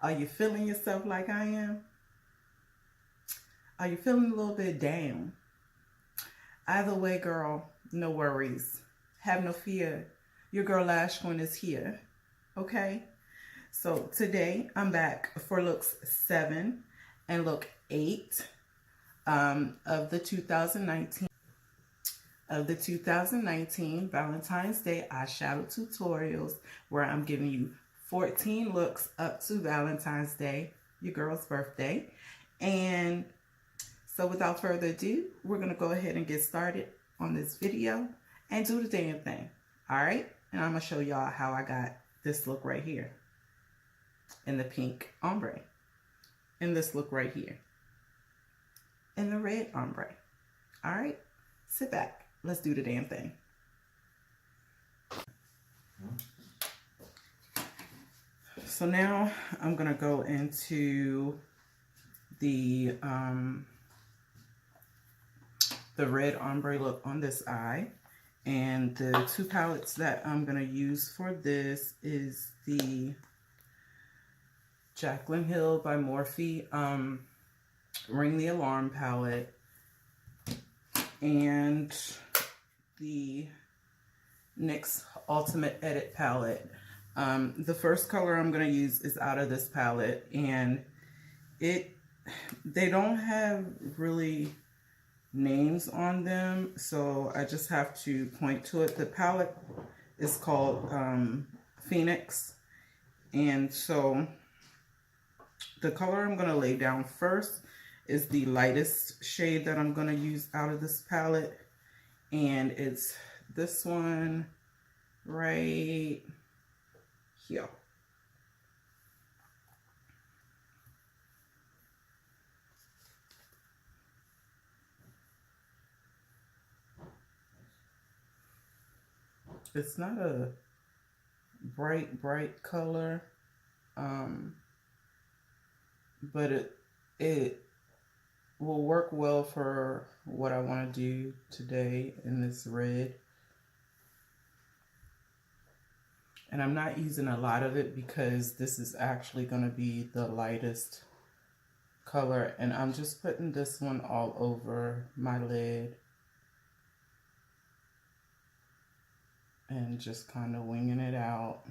Are you feeling yourself like I am? Are you feeling a little bit down? Either way, girl, no worries. Have no fear. Your girl Lash Queen is here. Okay? So today I'm back for looks 7 and look 8 of the 2019 Valentine's Day eyeshadow tutorials, where I'm giving you 14 looks up to Valentine's Day, your girl's birthday. And so without further ado, we're going to go ahead and get started on this video and do the damn thing. All right? And I'm going to show y'all how I got this look right here in the pink ombre, and this look right here in the red ombre. All right? Sit back. Let's do the damn thing. So now I'm going to go into the red ombre look on this eye. And the two palettes that I'm going to use for this is the Jaclyn Hill by Morphe Ring the Alarm palette and the NYX Ultimate Edit palette. The first color I'm going to use is out of this palette, and they don't have really names on them, so I just have to point to it. The palette is called Phoenix, and so the color I'm going to lay down first is the lightest shade that I'm going to use out of this palette, and it's this one right here. It's not a bright color, but it will work well for what I want to do today in this red. And I'm not using a lot of it because this is actually going to be the lightest color, and I'm just putting this one all over my lid and just kind of winging it out.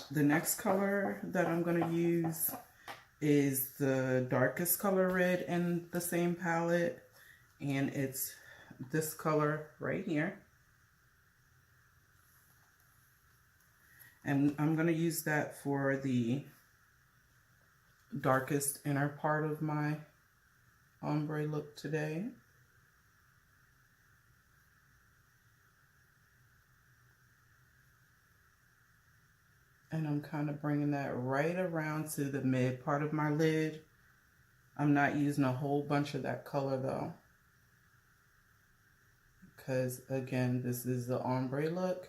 The next color that I'm going to use is the darkest color red in the same palette, and it's this color right here. And I'm going to use that for the darkest inner part of my ombre look today. And I'm kind of bringing that right around to the mid part of my lid. I'm not using a whole bunch of that color though, because again, this is the ombre look.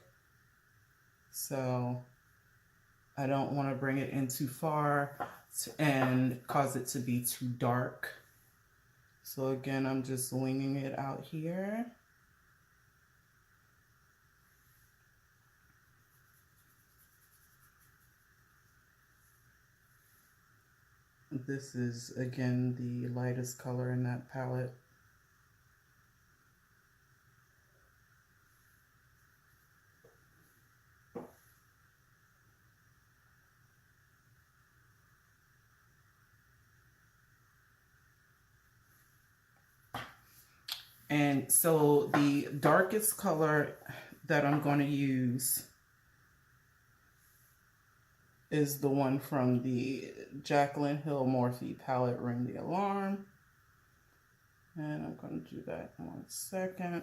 So I don't want to bring it in too far and cause it to be too dark. So again, I'm just winging it out here. This is, again, the lightest color in that palette. And so the darkest color that I'm going to use is the one from the Jaclyn Hill Morphe palette, Ring the Alarm. And I'm going to do that in 1 second.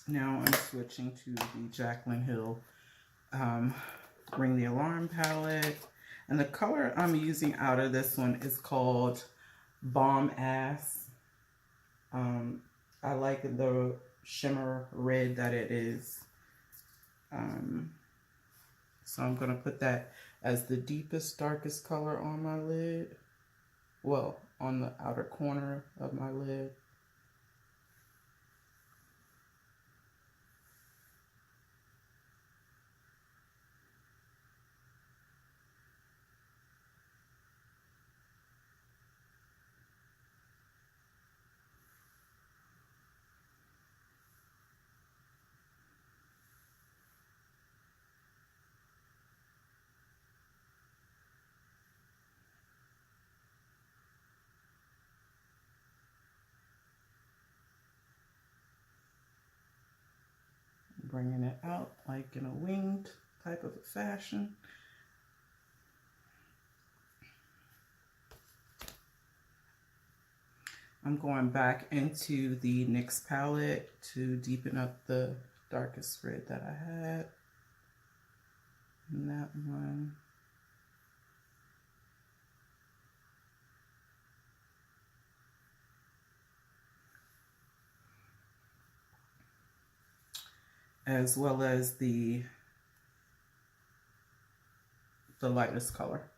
Now I'm switching to the Jaclyn Hill Ring the Alarm palette. And the color I'm using out of this one is called Bomb Ass. I like the shimmer red that it is. So I'm going to put that as the deepest, darkest color on my lid. Well, on the outer corner of my lid. Bringing it out like in a winged type of a fashion. I'm going back into the NYX palette to deepen up the darkest red that I had. And that one. As well as the lightest color.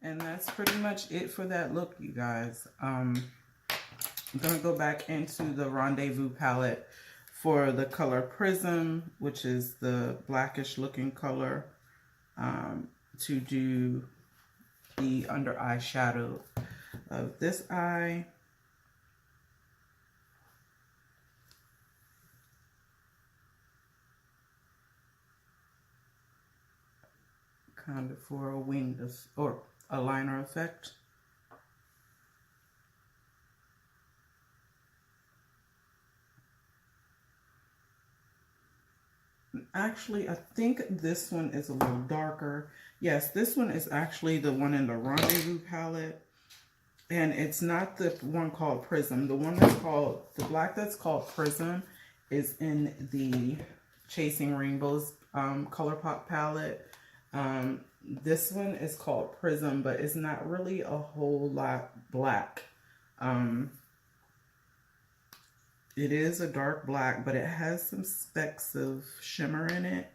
And that's pretty much it for that look, you guys. I'm going to go back into the Rendezvous palette for the color Prism, which is the blackish looking color, to do the under eye shadow of this eye. Kind of for a wing or a liner effect. Actually, I think this one is a little darker. Yes, this one is actually the one in the Rendezvous palette. And it's not the one called Prism. The one that's called, the black that's called Prism is in the Chasing Rainbows ColourPop palette. This one is called Prism, but it's not really a whole lot black. It is a dark black, but it has some specks of shimmer in it.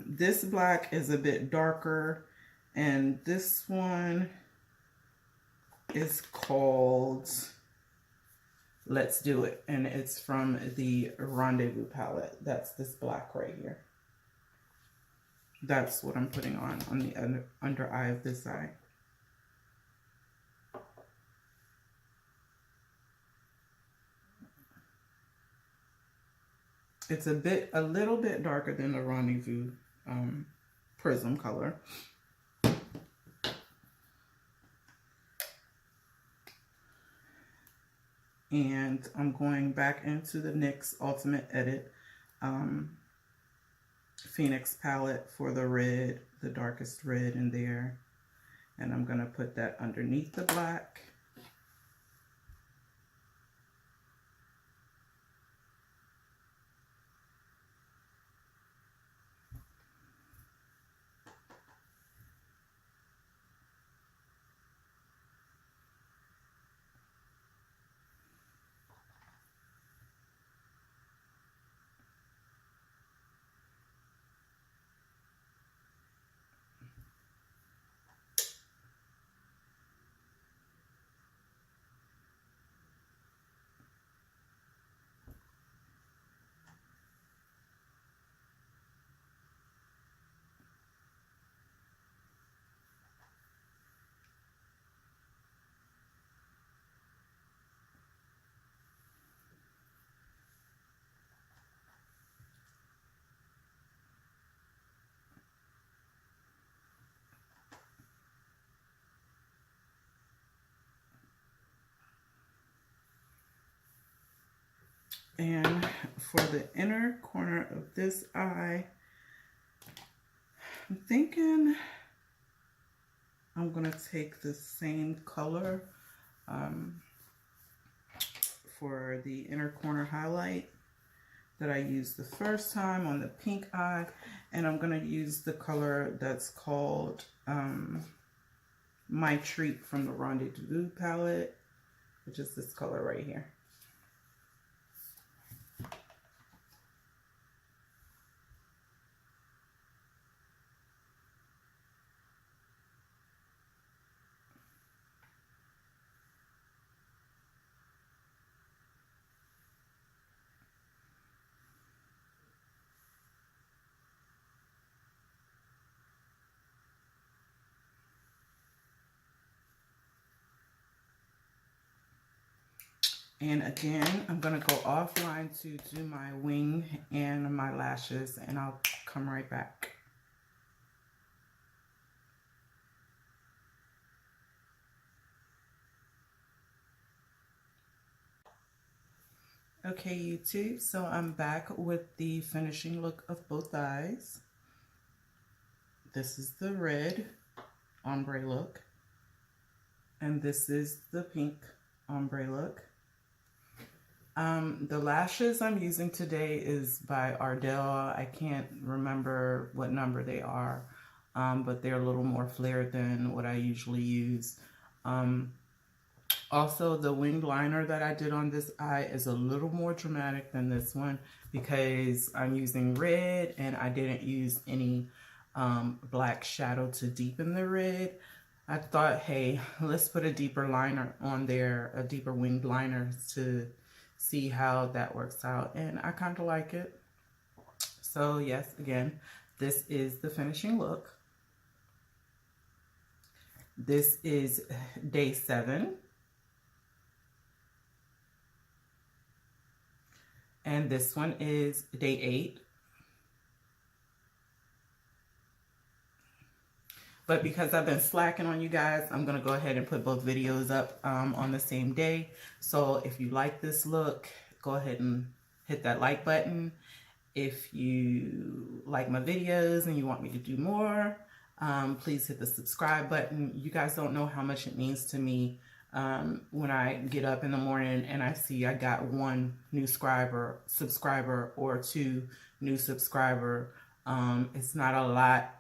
This black is a bit darker, and this one is called Let's Do It, and it's from the Rendezvous palette. That's this black right here. That's what I'm putting on the under eye of this eye. It's a little bit darker than the Rendezvous Prism color. And I'm going back into the NYX Ultimate Edit Phoenix palette for the red, the darkest red in there. And I'm going to put that underneath the black. And for the inner corner of this eye, I'm thinking I'm gonna take the same color for the inner corner highlight that I used the first time on the pink eye, and I'm gonna use the color that's called My Treat from the Rendezvous palette, which is this color right here. And again, I'm gonna go offline to do my wing and my lashes, and I'll come right back. Okay, YouTube, so I'm back with the finishing look of both eyes. This is the red ombre look, and this is the pink ombre look. The lashes I'm using today is by Ardell. I can't remember what number they are, but they're a little more flared than what I usually use. Also, the winged liner that I did on this eye is a little more dramatic than this one because I'm using red and I didn't use any black shadow to deepen the red. I thought, hey, let's put a deeper liner on there, a deeper winged liner to see how that works out, and I kind of like it. So yes, again, this is the finishing look. This is day 7. And this one is day 8. But because I've been slacking on you guys, I'm going to go ahead and put both videos up on the same day. So if you like this look, go ahead and hit that like button. If you like my videos and you want me to do more, please hit the subscribe button. You guys don't know how much it means to me when I get up in the morning and I see I got 1 new subscriber or 2 new subscriber. It's not a lot,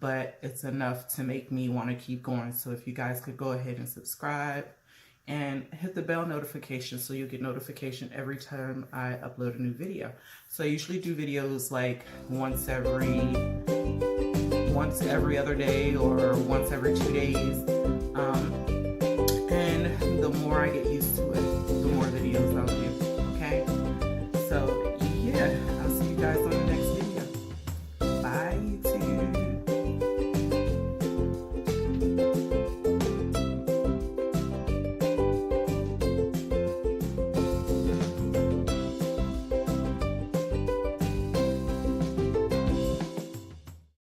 but it's enough to make me want to keep going. So if you guys could go ahead and subscribe and hit the bell notification so you'll get notification every time I upload a new video. So I usually do videos like once every other day or once every 2 days.